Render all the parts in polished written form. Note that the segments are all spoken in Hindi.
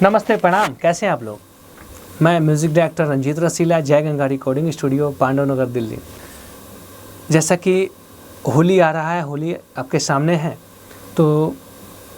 नमस्ते, प्रणाम। कैसे हैं आप लोग? मैं म्यूज़िक डायरेक्टर रंजीत रसीला, जय गंगा रिकॉर्डिंग स्टूडियो, पांडव नगर, दिल्ली। जैसा कि होली आ रहा है, होली आपके सामने है, तो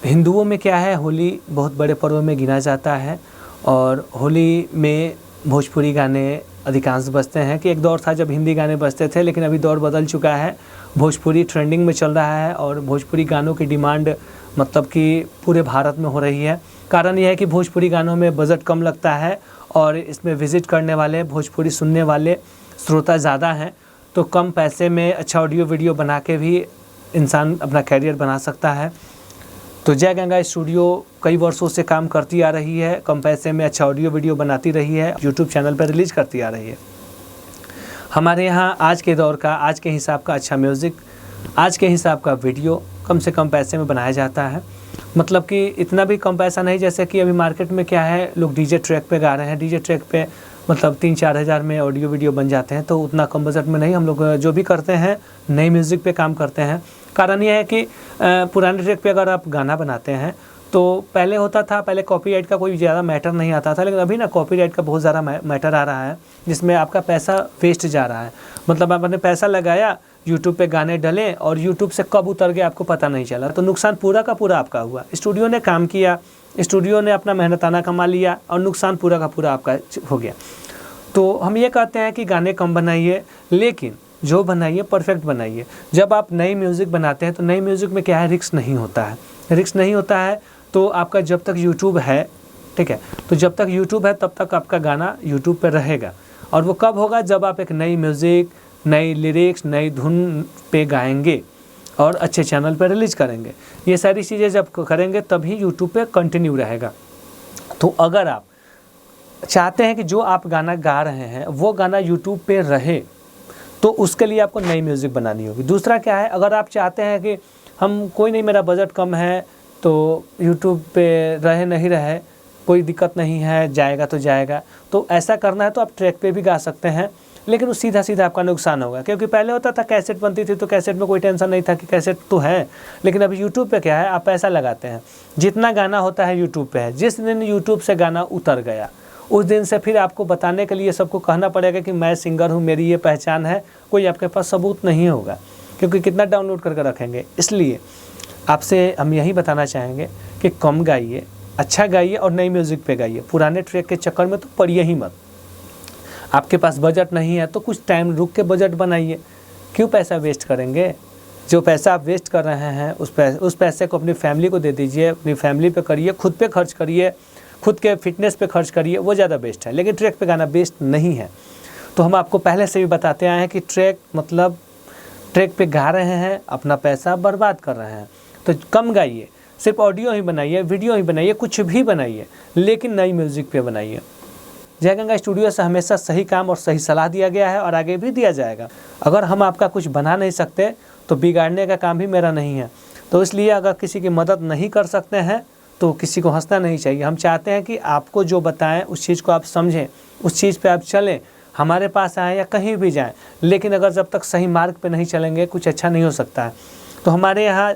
हिंदुओं में क्या है, होली बहुत बड़े पर्व में गिना जाता है और होली में भोजपुरी गाने अधिकांश बजते हैं। कि एक दौर था जब हिंदी गाने बजते थे, लेकिन अभी दौर बदल चुका है। भोजपुरी ट्रेंडिंग में चल रहा है और भोजपुरी गानों की डिमांड मतलब कि पूरे भारत में हो रही है। कारण यह है कि भोजपुरी गानों में बजट कम लगता है और इसमें विज़िट करने वाले, भोजपुरी सुनने वाले श्रोता ज़्यादा हैं, तो कम पैसे में अच्छा ऑडियो वीडियो बना के भी इंसान अपना कैरियर बना सकता है। तो जय गंगा स्टूडियो कई वर्षों से काम करती आ रही है, कम पैसे में अच्छा ऑडियो वीडियो बनाती रही है, यूट्यूब चैनल पर रिलीज़ करती आ रही है। हमारे यहाँ आज के दौर का, आज के हिसाब का अच्छा म्यूज़िक, आज के हिसाब का वीडियो कम से कम पैसे में बनाया जाता है। मतलब कि इतना भी कम पैसा नहीं, जैसे कि अभी मार्केट में क्या है, लोग डीजे ट्रैक पे गा रहे हैं। डीजे ट्रैक पे मतलब 3-4 हज़ार में ऑडियो वीडियो बन जाते हैं, तो उतना कम बजट में नहीं। हम लोग जो भी करते हैं नए म्यूज़िक पे काम करते हैं। कारण यह है कि पुराने ट्रैक पे अगर आप गाना बनाते हैं तो पहले होता था, पहले कॉपीराइट का कोई ज़्यादा मैटर नहीं आता था, लेकिन अभी ना कॉपीराइट का बहुत ज़्यादा मैटर आ रहा है, जिसमें आपका पैसा वेस्ट जा रहा है। मतलब आपने पैसा लगाया, यूट्यूब पे गाने डले और यूट्यूब से कब उतर गया आपको पता नहीं चला, तो नुकसान पूरा का पूरा आपका हुआ। स्टूडियो ने काम किया, स्टूडियो ने अपना मेहनताना कमा लिया और नुकसान पूरा का पूरा आपका हो गया। तो हम ये कहते हैं कि गाने कम बनाइए, लेकिन जो बनाइए परफेक्ट बनाइए। जब आप नई म्यूज़िक बनाते हैं तो नई म्यूज़िक में क्या है, रिस्क नहीं होता है। रिस्क नहीं होता है तो आपका जब तक यूट्यूब है, ठीक है, तो जब तक यूट्यूब है तब तक आपका गाना यूट्यूब पर रहेगा। और वो कब होगा, जब आप एक नई म्यूज़िक, नई लिरिक्स, नई धुन पे गाएंगे और अच्छे चैनल पर रिलीज़ करेंगे। ये सारी चीज़ें जब करेंगे तभी यूट्यूब पे कंटिन्यू रहेगा। तो अगर आप चाहते हैं कि जो आप गाना गा रहे हैं वो गाना यूट्यूब पे रहे, तो उसके लिए आपको नई म्यूज़िक बनानी होगी। दूसरा क्या है, अगर आप चाहते हैं कि हम कोई नहीं, मेरा बजट कम है तो यूट्यूब पे रहे नहीं रहे कोई दिक्कत नहीं है, जाएगा तो जाएगा, तो ऐसा करना है तो आप ट्रैक पे भी गा सकते हैं, लेकिन वो सीधा सीधा आपका नुकसान होगा। क्योंकि पहले होता था कैसेट बनती थी तो कैसेट में कोई टेंशन नहीं था कि कैसेट तो है, लेकिन अभी यूट्यूब पे क्या है, आप पैसा लगाते हैं, जितना गाना होता है यूट्यूब पे है। जिस दिन यूट्यूब से गाना उतर गया उस दिन से फिर आपको बताने के लिए सबको कहना पड़ेगा कि मैं सिंगर हूँ, मेरी ये पहचान है, कोई आपके पास सबूत नहीं होगा, क्योंकि कितना डाउनलोड करके रखेंगे। इसलिए आपसे हम यही बताना चाहेंगे कि कम गाइए, अच्छा गाइए और नई म्यूज़िक पे गाइए। पुराने ट्रैक के चक्कर में तो पड़िए ही मत। आपके पास बजट नहीं है तो कुछ टाइम रुक के बजट बनाइए। क्यों पैसा वेस्ट करेंगे? जो पैसा आप वेस्ट कर रहे हैं उस पैसे को अपनी फैमिली को दे दीजिए, अपनी फैमिली पे करिए, खुद पे खर्च करिए, खुद के फिटनेस पे खर्च करिए, वो ज़्यादा बेस्ट है। लेकिन ट्रैक पे गाना बेस्ट नहीं है। तो हम आपको पहले से भी बताते आए हैं कि ट्रैक मतलब ट्रैक पे गा रहे हैं, अपना पैसा बर्बाद कर रहे हैं। तो कम गाइए, सिर्फ ऑडियो ही बनाइए, वीडियो ही बनाइए, कुछ भी बनाइए, लेकिन नई म्यूज़िक पे बनाइए। जय गंगा स्टूडियो से हमेशा सही काम और सही सलाह दिया गया है और आगे भी दिया जाएगा। अगर हम आपका कुछ बना नहीं सकते तो बिगाड़ने का काम भी मेरा नहीं है। तो इसलिए अगर किसी की मदद नहीं कर सकते हैं तो किसी को हंसना नहीं चाहिए। हम चाहते हैं कि आपको जो बताएं उस चीज़ को आप समझें, उस चीज़ पे आप चलें, हमारे पास आएँ या कहीं भी जाएं। लेकिन अगर जब तक सही मार्ग पे नहीं चलेंगे कुछ अच्छा नहीं हो सकता है। तो हमारे यहाँ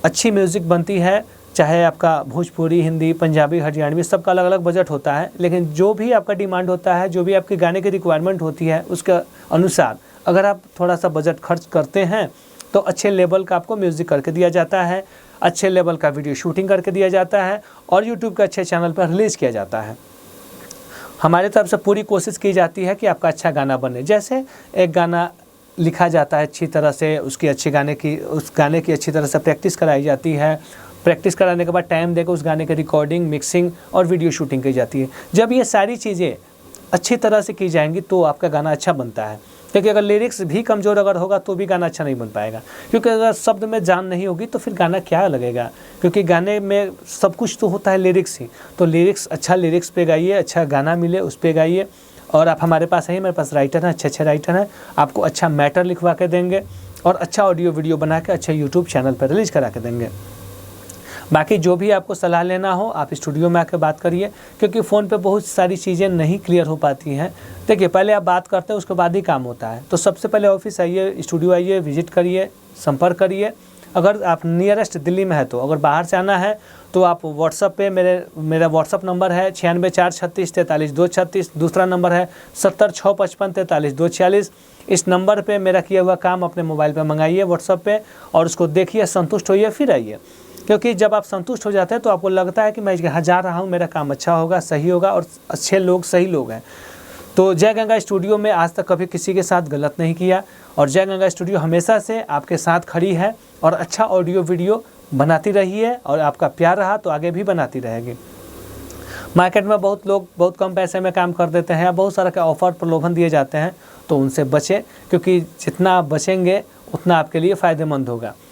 अच्छी म्यूज़िक बनती है, चाहे आपका भोजपुरी, हिंदी, पंजाबी, हरियाणवी, सबका अलग अलग बजट होता है। लेकिन जो भी आपका डिमांड होता है, जो भी आपके गाने की रिक्वायरमेंट होती है, उसके अनुसार अगर आप थोड़ा सा बजट खर्च करते हैं तो अच्छे लेवल का आपको म्यूज़िक करके दिया जाता है, अच्छे लेवल का वीडियो शूटिंग करके दिया जाता है और यूट्यूब के अच्छे चैनल पर रिलीज़ किया जाता है। हमारी तरफ से पूरी कोशिश की जाती है कि आपका अच्छा गाना बने। जैसे एक गाना लिखा जाता है अच्छी तरह से, उस गाने की अच्छी तरह से प्रैक्टिस कराई जाती है। प्रैक्टिस कराने के बाद टाइम देकर उस गाने की रिकॉर्डिंग, मिक्सिंग और वीडियो शूटिंग की जाती है। जब ये सारी चीज़ें अच्छी तरह से की जाएंगी तो आपका गाना अच्छा बनता है। क्योंकि अगर लिरिक्स भी कमज़ोर अगर होगा तो भी गाना अच्छा नहीं बन पाएगा। क्योंकि अगर शब्द में जान नहीं होगी तो फिर गाना क्या लगेगा। क्योंकि गाने में सब कुछ तो होता है लिरिक्स ही। तो अच्छा लिरिक्स पे गाइए, अच्छा गाना मिले उस पर गाइए। और आप हमारे पास हैं, मेरे पास राइटर हैं, अच्छे राइटर हैं, आपको अच्छा मैटर लिखवा के देंगे और अच्छा ऑडियो वीडियो बना के अच्छे यूट्यूब चैनल पर रिलीज़ करा के देंगे। बाकी जो भी आपको सलाह लेना हो आप स्टूडियो में आकर बात करिए, क्योंकि फ़ोन पे बहुत सारी चीज़ें नहीं क्लियर हो पाती हैं। देखिए, पहले आप बात करते हैं उसके बाद ही काम होता है। तो सबसे पहले ऑफिस आइए, स्टूडियो आइए, विजिट करिए, संपर्क करिए, अगर आप नियरेस्ट दिल्ली में है तो, अगर बाहर से आना है तो आप व्हाट्सअप पे मेरा व्हाट्सअप नंबर है 9646334236, दूसरा नंबर है 7065534246। इस नंबर पे मेरा किया हुआ काम अपने मोबाइल पे मंगाइए व्हाट्सअप पे, और उसको देखिए, संतुष्ट होइए, फिर आइए। क्योंकि जब आप संतुष्ट हो जाते हैं तो आपको लगता है कि मैं यहाँ जा रहा हूँ, मेरा काम अच्छा होगा, सही होगा, और अच्छे लोग, सही लोग हैं। तो जय गंगा स्टूडियो में आज तक कभी किसी के साथ गलत नहीं किया, और जय गंगा स्टूडियो हमेशा से आपके साथ खड़ी है और अच्छा ऑडियो वीडियो बनाती रही है, और आपका प्यार रहा तो आगे भी बनाती रहेगी। मार्केट में बहुत लोग बहुत कम पैसे में काम कर देते हैं, बहुत सारा के ऑफर प्रलोभन दिए जाते हैं, तो उनसे बचें, क्योंकि जितना आप बचेंगे उतना आपके लिए फ़ायदेमंद होगा।